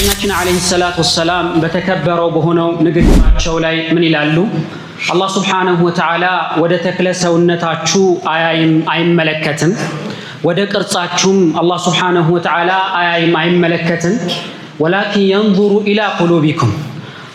መልእክተኛችን አለይሂ ሰላቱ ወሰላም በተከበረው በሆነው ንግግራቸው ላይ ምን ይላሉ? አላህ ሱብሓነሁ ወተዓላ ወደ ተክለ ሰውነታችሁ አያይም አይመለከትም፣ ወደ ቅርጻችሁም አላህ ሱብሓነሁ ወተዓላ አያይም አይመለከትም። ወላኪን የንዙሩ ኢላ ቁሉቢኩም፣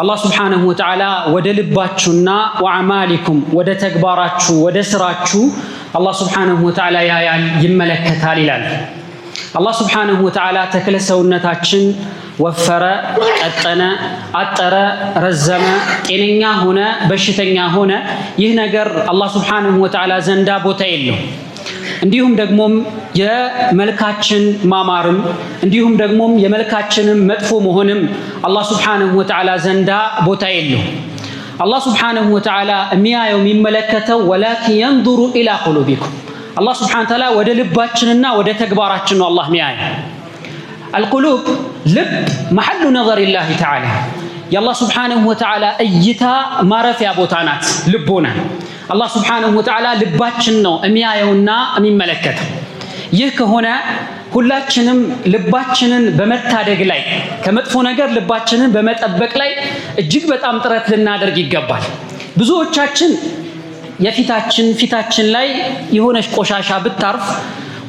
አላህ ሱብሓነሁ ወተዓላ ወደ ልባችሁና ወአዕማሊኩም ወደ ተግባራችሁ ወደ ስራችሁ አላህ ሱብሓነሁ ወተዓላ ያያል ይመለከታል ይላል። አላህ ሱብሓነሁ ወተዓላ ተክለ ሰውነታችን ወፈረ፣ ቀጠነ፣ አጠረ፣ ረዘመ፣ ጤነኛ ሆነ፣ በሽተኛ ሆነ፣ ይህ ነገር አላህ ሱብሓነሁ ወተዓላ ዘንዳ ቦታ የለው። እንዲሁም ደግሞም የመልካችን ማማርም እንዲሁም ደግሞም የመልካችንም መጥፎ መሆንም አላህ ሱብሓነሁ ወተዓላ ዘንዳ ቦታ የለው። አላህ ሱብሓነሁ ወተዓላ የሚያየው የሚመለከተው ወላኪን የንዙሩ ኢላ ቁሉቢኩም፣ አላህ ሱብሓነሁ ወተዓላ ወደ ልባችንና ወደ ተግባራችን ነው አላህ የሚያየው። አልቁሉብ ልብ መሐሉ ነዘሪላሂ ተዓላ፣ የአላህ ሱብሓነሁ ወተዓላ እይታ ማረፊያ ቦታ ናት ልቦና። አላህ ሱብሓነሁ ወተዓላ ልባችን ነው የሚያየውና የሚመለከተው። ይህ ከሆነ ሁላችንም ልባችንን በመታደግ ላይ ከመጥፎ ነገር ልባችንን በመጠበቅ ላይ እጅግ በጣም ጥረት ልናደርግ ይገባል። ብዙዎቻችን ፊታችን ላይ የሆነች ቆሻሻ ብታርፍ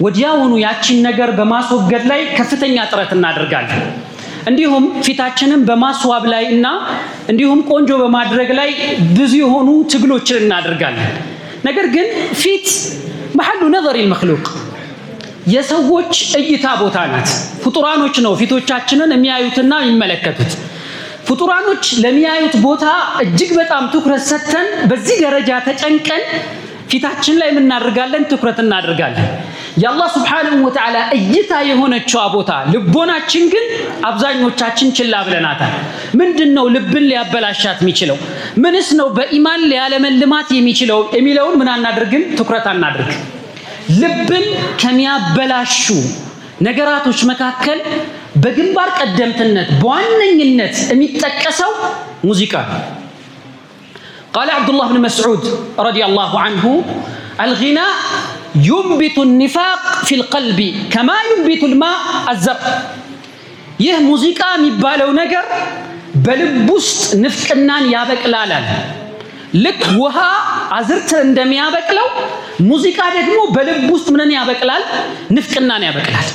ወዲያውኑ ያቺን ነገር በማስወገድ ላይ ከፍተኛ ጥረት እናደርጋለን። እንዲሁም ፊታችንን በማስዋብ ላይ እና እንዲሁም ቆንጆ በማድረግ ላይ ብዙ የሆኑ ትግሎችን እናደርጋለን። ነገር ግን ፊት መሐሉ ነዘሪል መኽሉቅ፣ የሰዎች እይታ ቦታ ናት። ፍጡራኖች ነው ፊቶቻችንን የሚያዩትና የሚመለከቱት። ፍጡራኖች ለሚያዩት ቦታ እጅግ በጣም ትኩረት ሰጥተን በዚህ ደረጃ ተጨንቀን ፊታችን ላይ እናደርጋለን፣ ትኩረት እናደርጋለን። የአላህ ሱብሓነሁ ወተዓላ እይታ የሆነችዋ ቦታ ልቦናችን ግን አብዛኞቻችን ችላ ብለናታል። ምንድነው ልብን ሊያበላሻት የሚችለው? ምንስ ነው በኢማን ሊያለመልማት የሚችለው የሚለውን ምን አናድርግም? ትኩረት አናድርግ። ልብን ከሚያበላሹ ነገራቶች መካከል በግንባር ቀደምትነት በዋነኝነት የሚጠቀሰው ሙዚቃ ነው። ቃለ ዐብዱላህ ብን መስዑድ ረዲየላሁ ዐንሁ አልጊናእ ዩንቢቱ ኒፋቅ ፊል ቀልቢ ከማ ዩንቢቱ ልማእ አዘር። ይህ ሙዚቃ የሚባለው ነገር በልብ ውስጥ ንፍቅናን ያበቅላል። ልክ ውሃ አዝርት እንደሚያበቅለው ሙዚቃ ደግሞ በልብ ውስጥ ምንን ያበቅላል? ንፍቅናን ያበቅላል።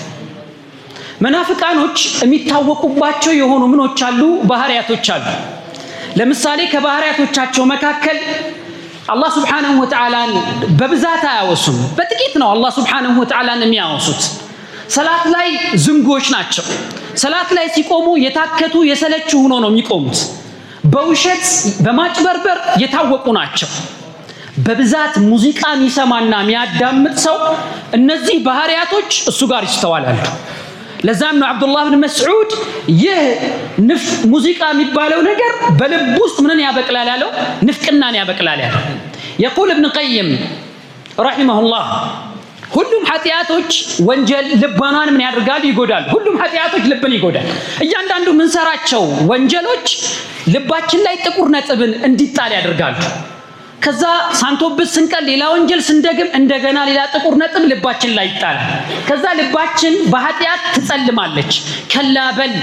መናፍቃኖች የሚታወቁባቸው የሆኑ ምኖች አሉ? ባህሪያቶች አሉ። ለምሳሌ ከባህሪያቶቻቸው መካከል አላህ ሱብሓነሁ ወተዓላን በብዛት አያወሱም፣ በጥቂት ነው አላህ ሱብሓነሁ ወተዓላን የሚያወሱት። ሰላት ላይ ዝንጎች ናቸው። ሰላት ላይ ሲቆሙ የታከቱ የሰለቹ ሆኖ ነው የሚቆሙት። በውሸት በማጭበርበር የታወቁ ናቸው። በብዛት ሙዚቃ የሚሰማና የሚያዳምጥ ሰው እነዚህ ባህሪያቶች እሱ ጋር ይስተዋላሉ። ለዛም ነው ዐብዱላህ ብን መስዑድ ይህ ሙዚቃ የሚባለው ነገር በልብ ውስጥ ምንን ያበቅላል ያለው? ንፍቅናን ያበቅላል ያለው። የቁል ኢብኑ ቀይም ረሒመሁላህ ሁሉም ኃጢአቶች ወንጀል ልቦናን ምን ያደርጋሉ? ይጎዳሉ። ሁሉም ኃጢአቶች ልብን ይጎዳል። እያንዳንዱ ምንሰራቸው ወንጀሎች ልባችን ላይ ጥቁር ነጥብን እንዲጣል ያደርጋሉ። ከዛ ሳንቶብስ ስንቀል ሌላ ወንጀል ስንደግም እንደገና ሌላ ጥቁር ነጥብ ልባችን ላይ ይጣላል። ከዛ ልባችን በኃጢአት ትጸልማለች። ከላ በል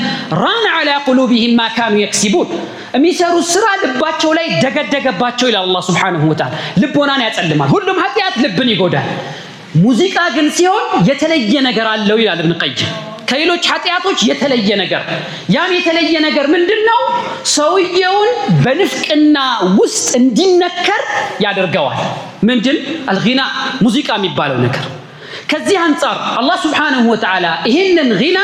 ራነ ዐላ ቁሉቢሂም ማ ካኑ የክሲቡን፣ የሚሰሩት ስራ ልባቸው ላይ ደገደገባቸው ይላል አላህ ሱብሓነሁ ወተዓላ። ልቦናን ያጸልማል። ሁሉም ኃጢአት ልብን ይጎዳል። ሙዚቃ ግን ሲሆን የተለየ ነገር አለው ይላል ኢብኑ ቀይም። ከሌሎች ኃጢአቶች የተለየ ነገር፣ ያም የተለየ ነገር ምንድነው? ሰውየውን በንፍቅና ውስጥ እንዲነከር ያደርገዋል። ምንድን? አልጊና ሙዚቃ የሚባለው ነገር። ከዚህ አንጻር አላህ ሱብሓነሁ ወተዓላ ይህንን ጊና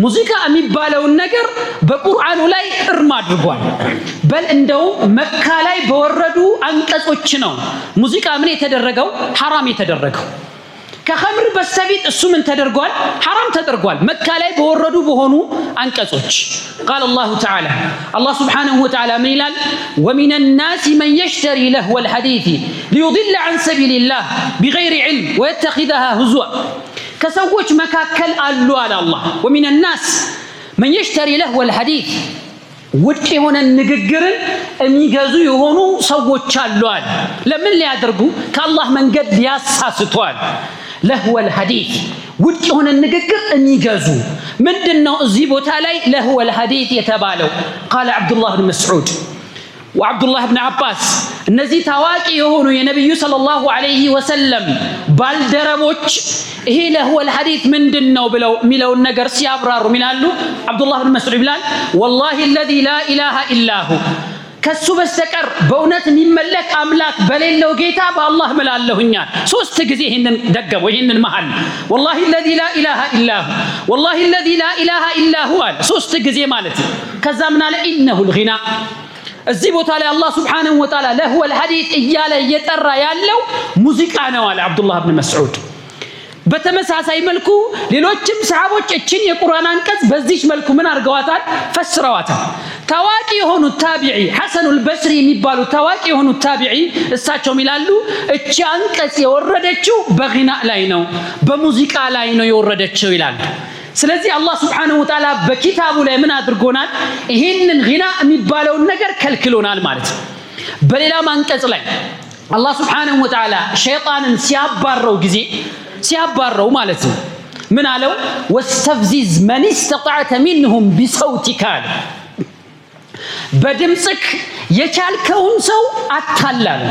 ሙዚቃ የሚባለውን ነገር በቁርአኑ ላይ እርም አድርጓል። በል እንደውም መካ ላይ በወረዱ አንቀጾች ነው ሙዚቃ ምን የተደረገው? ሐራም የተደረገው። ከኸምር በስተፊት እሱ ምን ተደርጓል? ሐራም ተደርጓል። መካ ላይ በወረዱ በሆኑ አንቀጾች ቃል አላሁ ተዓላ አላህ ሱብሓነሁ ወተዓላ ምን ይላል? ወሚነ ናሲ መን የሽተሪ ለህወል ሐዲሲ ሊዩድለ ዐን ሰቢሊላህ ቢገይሪ ዒልም ወየተኺዘሃ ሁዝዋ። ከሰዎች መካከል አሉ አለ አላህ። ወሚነ ናስ መን የሽተሪ ለህወል ሐዲስ፣ ውድቅ የሆነ ንግግርን የሚገዙ የሆኑ ሰዎች አሉ አለ። ለምን ሊያደርጉ? ከአላህ መንገድ ሊያሳስቷል። ለህወል ሐዲስ ውድቅ የሆነ ንግግር የሚገዙ ምንድነው እዚህ ቦታ ላይ ለهو الحديث የተባለው قال عبد الله بن مسعود وعبد الله بن عباس እነዚህ ታዋቂ የሆኑ የነብዩ ሰለላሁ ዐለይሂ ወሰለም ባልደረቦች ይሄ ለهو الحديث ምንድነው ብለው ሚለውን ነገር ሲያብራሩ ሚላሉ عبد الله بن مسعود ይላል والله الذي لا اله الا هو ከሱ በስተቀር በእውነት የሚመለክ አምላክ በሌለው ጌታ በአላህ መላለሁኛል ሶስት ጊዜ ይሄንን ደገመው ይሄንን መሐል والله الذي لا اله الا هو والله الذي لا اله الا هو ሶስት ጊዜ ማለት ከዛ ምን አለ انه الغناء እዚህ ቦታ ላይ አላህ Subhanahu Wa Ta'ala ለهو الحديث እያለ እየጠራ ያለው ሙዚቃ ነው አለ አብዱላህ ኢብኑ መስዑድ በተመሳሳይ መልኩ ሌሎችም ሰሃቦች እቺን የቁርአን አንቀጽ በዚህ መልኩ ምን አርገዋታል ፈስረዋታል ታዋቂ የሆኑ ታቢዒ ሐሰን አልበስሪ የሚባሉ ታዋቂ የሆኑ ታቢዒ እሳቸው ይላሉ እቺ አንቀጽ የወረደችው በግና ላይ ነው በሙዚቃ ላይ ነው የወረደችው ይላሉ ስለዚህ አላህ Subhanahu Wa Ta'ala በኪታቡ ላይ ምን አድርጎናል ይሄንን ግና የሚባለው ነገር ከልክሎናል ማለት ነው በሌላ አንቀጽ ላይ አላህ Subhanahu Wa Ta'ala ሸይጣንን ሲያባረው ማለት ነው ምን አለው ወስተፍዚዝ من استطعت منهم بصوتك በድምጽክ የቻልከውን ሰው አታላል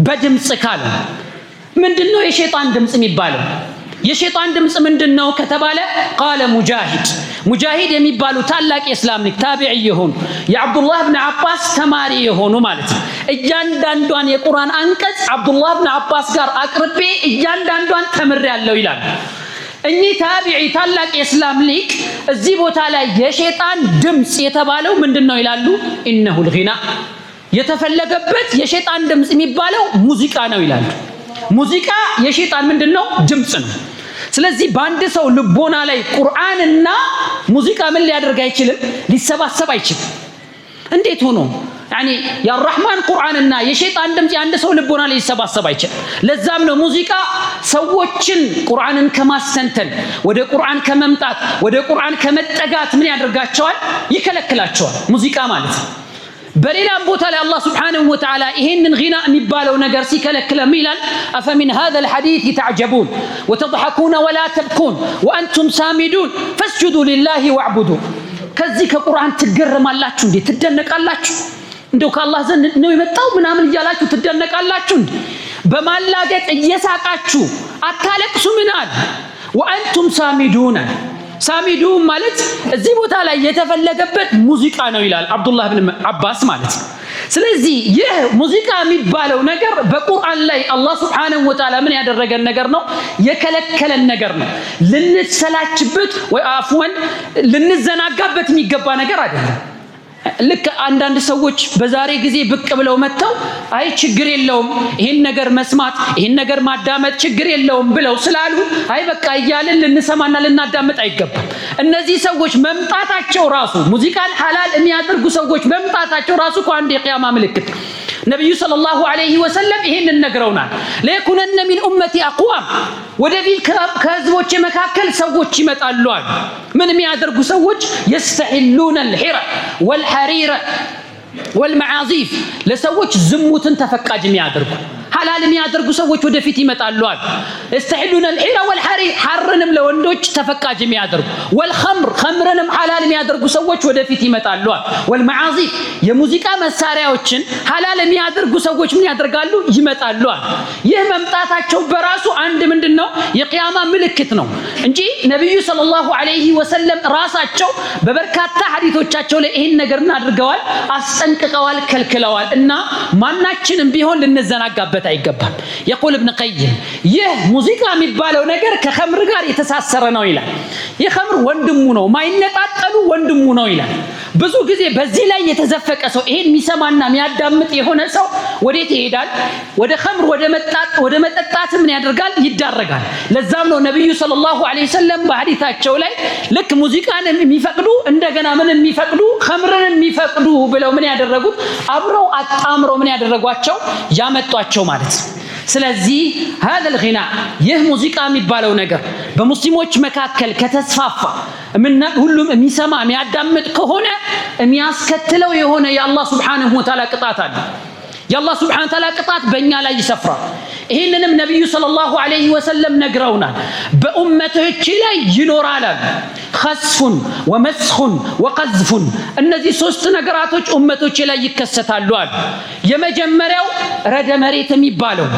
በድምጽክ አለ ምንድነው የሸይጣን ድምጽ የሚባለው የሸይጣን ድምጽ ምንድነው ከተባለ قال ሙጃሂድ የሚባሉ ታላቅ የእስላም ታቢዒ የሆኑ የአብዱላህ ኢብኑ አባስ ተማሪ የሆኑ ማለት ነው እያንዳንዷን የቁርአን አንቀጽ አብዱላህ ኢብኑ አባስ ጋር አቅርቤ እያንዳንዷን ተምሬያለሁ ይላል እኚህ ታቢዒ ታላቅ የእስላም ሊቅ እዚህ ቦታ ላይ የሸይጣን ድምጽ የተባለው ምንድነው ይላሉ ኢነሁ الغناء የተፈለገበት የሸይጣን ድምጽ የሚባለው ሙዚቃ ነው ይላሉ ሙዚቃ የሸይጣን ምንድነው ድምጽ ነው ስለዚህ ባንድ ሰው ልቦና ላይ ቁርአንና ሙዚቃ ምን ሊያደርግ አይችልም ሊሰባሰብ አይችልም እንዴት ሆኖ يعني يا الرحمن ቁርአንና የሸይጣን ድምጽ አንድ ሰው ልቦና ላይ ሊሰባሰብ አይችልም ለዛም ነው ሙዚቃ ሰዎችን ቁርአንን ከማስተንተን ወደ ቁርአን ከመምጣት ወደ ቁርአን ከመጠጋት ምን ያደርጋቸዋል ይከለክላቸዋል ሙዚቃ ማለት በሌላ ቦታ ላይ አላህ Subhanahu Wa Ta'ala ይሄንን غنا የሚባለው ነገር ሲከለክለ ሚላል አፈሚን هذا الحديث تعجبون وتضحكون ولا تبكون وانتم سامدون فاسجدوا لله واعبدوا ከዚህ ከቁርአን ትገረማላችሁ እንዴ ትደነቃላችሁ እንደው ከአላህ ዘንድ ነው የመጣው ምናምን ይያላችሁ ትደነቃላችሁ እንዴ በማላገጥ እየሳቃችሁ አታለቅሱ ምናል وانتم سامدون ሳሚዱ ማለት እዚህ ቦታ ላይ የተፈለገበት ሙዚቃ ነው ይላል አብዱላህ ኢብኑ አባስ ማለት ስለዚህ ይህ ሙዚቃ የሚባለው ነገር በቁርአን ላይ አላህ Subhanahu Wa Ta'ala ምን ያደረገን ነገር ነው የከለከለን ነገር ነው ልንሰላችበት ወይ አፍወን ልንዘናጋበት የሚገባ ነገር አይደለም ልክ አንዳንድ ሰዎች በዛሬ ጊዜ ብቅ ብለው መተው አይ ችግር የለውም ይሄን ነገር መስማት ይሄን ነገር ማዳመጥ ችግር የለውም ብለው ስላሉ አይ በቃ ይያልን ልንሰማና ልናዳመጥ አይገባም እነዚህ ሰዎች መምጣታቸው ራሱ ሙዚቃን ሐላል የሚያደርጉ ሰዎች መምጣታቸው ራሱ አንድ የቂያማ ምልክት ነብዩ ሰለላሁ ዐለይሂ ወሰለም ይሄንን ነግረውናል ለይኩነነ ሚን ኡመቲ አቅዋም ወደፊት ከህዝቦች መካከል ሰዎች ይመጣሉ አሉ ምን የሚያደርጉ ሰዎች يستحلون الحرى والحرير والمعازيف ለሰዎች ዝሙትን ተፈቃጅ የሚያደርጉ ሐላል የሚያደርጉ ሰዎች ወደፊት ይመጣሉ አሉ يستحلون الحرى والحرير حرንም ለወንዶች ተፈቃጅ የሚያደርጉ والخمر خمرንም ሐላል የሚያደርጉ ሰዎች ወደፊት ይመጣሉ አሉ والمعازيف የሙዚቃ መሳሪያዎችን ሐላል የሚያደርጉ ሰዎች ምን ያደርጋሉ ይመጣሉ አሉ ይህ መምጣታቸው በራሱ አንድ ምንድነው የቂያማ ምልክት ነው እንጂ ነብዩ ሰለላሁ ዐለይሂ ወሰለም ራሳቸው በበርካታ ሐዲሶቻቸው ላይ ይሄን ነገር አድርገዋል አስጠንቅቀዋል ከልክለዋል እና ማናችንም ቢሆን ልንዘናጋበት አይገባም يقول ابن قيم ይህ ሙዚቃ የሚባለው ነገር ከኸምር ጋር የተሳሰረ ነው ይላል የኸምር ወንድሙ ነው ማይነጣጠሉ ወንድሙ ነው ይላል ብዙ ጊዜ በዚህ ላይ የተዘፈቀ ሰው ይሄን የሚሰማና የሚያዳምጥ የሆነ ሰው ወዴት ይሄዳል ወደ ኸምር ወደ መጠጣት ምን ያደርጋል ይዳረጋል ለዛም ነው ነብዩ ሰለላሁ ዐለይሂ ወሰለም በሐዲታቸው ላይ ልክ ሙዚቃን የሚፈቅዱ እንደገና ምን የሚፈቅዱ ኸምርን የሚፈቅዱ ብለው ምን ያደረጉት አብረው አጣምረው ምን ያደረጓቸው ያመጧቸው ማለት ነው ስለዚህ هذا الغناء ይህ ሙዚቃ የሚባለው ነገር በሙስሊሞች መካከል ከተስፋፋ ሁሉም የሚሰማ የሚያዳምጥ ከሆነ የሚያስከትለው የሆነ የአላህ Subhanahu Wa Ta'ala ቅጣት አለ የአላህ Subhanahu Wa Ta'ala ቅጣት በእኛ ላይ ይሰፍራል ይሄንንም ነብዩ ሰለላሁ ዐለይሂ ወሰለም ነግረውናል። በኡመቶች ላይ ይኖራል ኸስፉን ወመስኹን ወቀዝፉን እነዚህ ሶስት ነገራቶች ኡመቶች ላይ ይከሰታሉ አሉ። የመጀመሪያው ረደ መሬት የሚባለው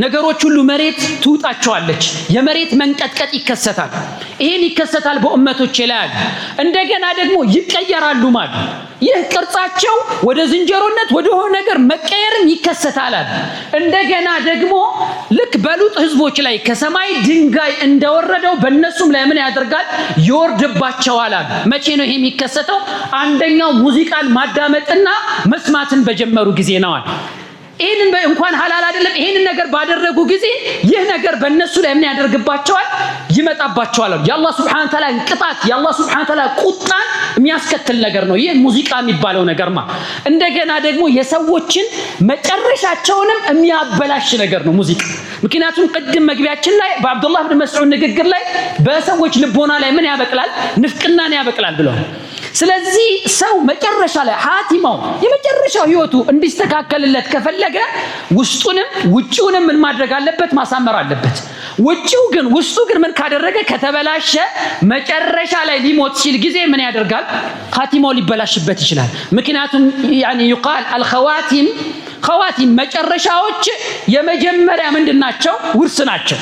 ነገሮች ሁሉ መሬት ትውጣቸዋለች፣ የመሬት መንቀጥቀጥ ይከሰታል። ይሄን ይከሰታል በኡመቶች ላይ አሉ። እንደገና ደግሞ ይቀየራሉ ማለት ይህ ቅርጻቸው ወደ ዝንጀሮነት ወደ ሆነ ነገር መቀየርም ይከሰታል አሉ። እንደገና ደግሞ ልክ በሉጥ ህዝቦች ላይ ከሰማይ ድንጋይ እንደወረደው በእነሱም ላይ ምን ያደርጋል ይወርድባቸዋል አሉ። መቼ ነው ይሄ የሚከሰተው? አንደኛው ሙዚቃን ማዳመጥና መስማትን በጀመሩ ጊዜ ነው አሉ። ይሄንን እንኳን ሐላል አይደለም ይሄንን ነገር ባደረጉ ጊዜ ይህ ነገር በእነሱ ላይ ምን ያደርግባቸዋል ይመጣባቸዋል። የአላህ Subhanahu Wa Ta'ala ቅጣት የአላህ Subhanahu Wa Ta'ala ቁጣን የሚያስከትል ነገር ነው ይህ ሙዚቃ የሚባለው ነገርማ። እንደገና ደግሞ የሰዎችን መጨረሻቸውንም የሚያበላሽ ነገር ነው ሙዚቃ። ምክንያቱም ቅድም መግቢያችን ላይ በአብዱላህ ኢብኑ መስዑድ ንግግር ላይ በሰዎች ልቦና ላይ ምን ያበቅላል ንፍቅናን ያበቅላል ብለው ስለዚህ ሰው መጨረሻ ላይ ሐቲማው የመጨረሻው ህይወቱ እንዲስተካከልለት ከፈለገ ውስጡንም ውጪውንም ምን ማድረግ አለበት ማሳመር አለበት። ውስጡ ግን ምን ካደረገ ከተበላሸ መጨረሻ ላይ ሊሞት ሲል ጊዜ ምን ያደርጋል ሐቲማው ሊበላሽበት ይችላል። ምክንያቱም يعني يقال الخواتيم መጨረሻዎች የመጀመሪያ ምንድናቸው ውርስ ናቸው።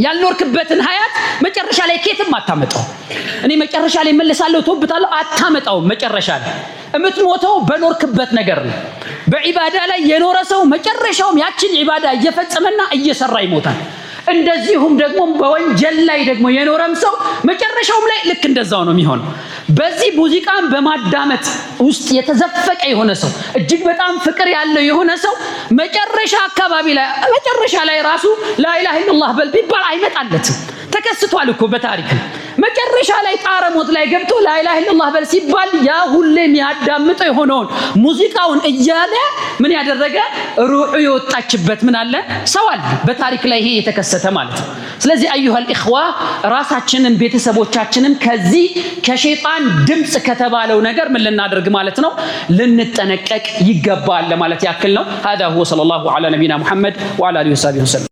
ያልኖርክበትን ሀያት መጨረሻ ላይ ከየትም አታመጣው። እኔ መጨረሻ ላይ መለሳለሁ ተውብታለሁ አታመጣው። መጨረሻ ላይ እምትሞተው በኖርክበት ነገር ነው። በዒባዳ ላይ የኖረ ሰው መጨረሻውም ያችን ዒባዳ እየፈጸመና እየሰራ ይሞታል። እንደዚሁም ደግሞ በወንጀል ላይ ደግሞ የኖረም ሰው መጨረሻውም ላይ ልክ እንደዛው ነው የሚሆነው። በዚህ ሙዚቃን በማዳመጥ ውስጥ የተዘፈቀ የሆነ ሰው እጅግ በጣም ፍቅር ያለው የሆነ ሰው መጨረሻ አካባቢ ላይ መጨረሻ ላይ ራሱ ላ ኢላሃ ኢላላህ በል ቢባል አይመጣለትም። ተከስቷል እኮ በታሪክ መጨረሻ ላይ ጣረሞት ላይ ገብቶ ላ ኢላሃ ኢላላህ በል ሲባል ያ ሁሌም ያዳምጠው የሆነውን ሙዚቃውን እያለ ምን ያደረገ ሩሑ የወጣችበት ምን አለ ሰው አለ በታሪክ ላይ ይሄ የተከሰተ ማለት ነው። ስለዚህ አዩሃል ኢኽዋ ራሳችንን ቤተሰቦቻችንን ከዚህ ከሸይጣን ድምጽ ከተባለው ነገር ምን ልናደርግ ማለት ነው ልንጠነቀቅ ይገባል ለማለት ያክል ነው። هذا هو صلى الله على نبينا محمد وعلى اله وصحبه وسلم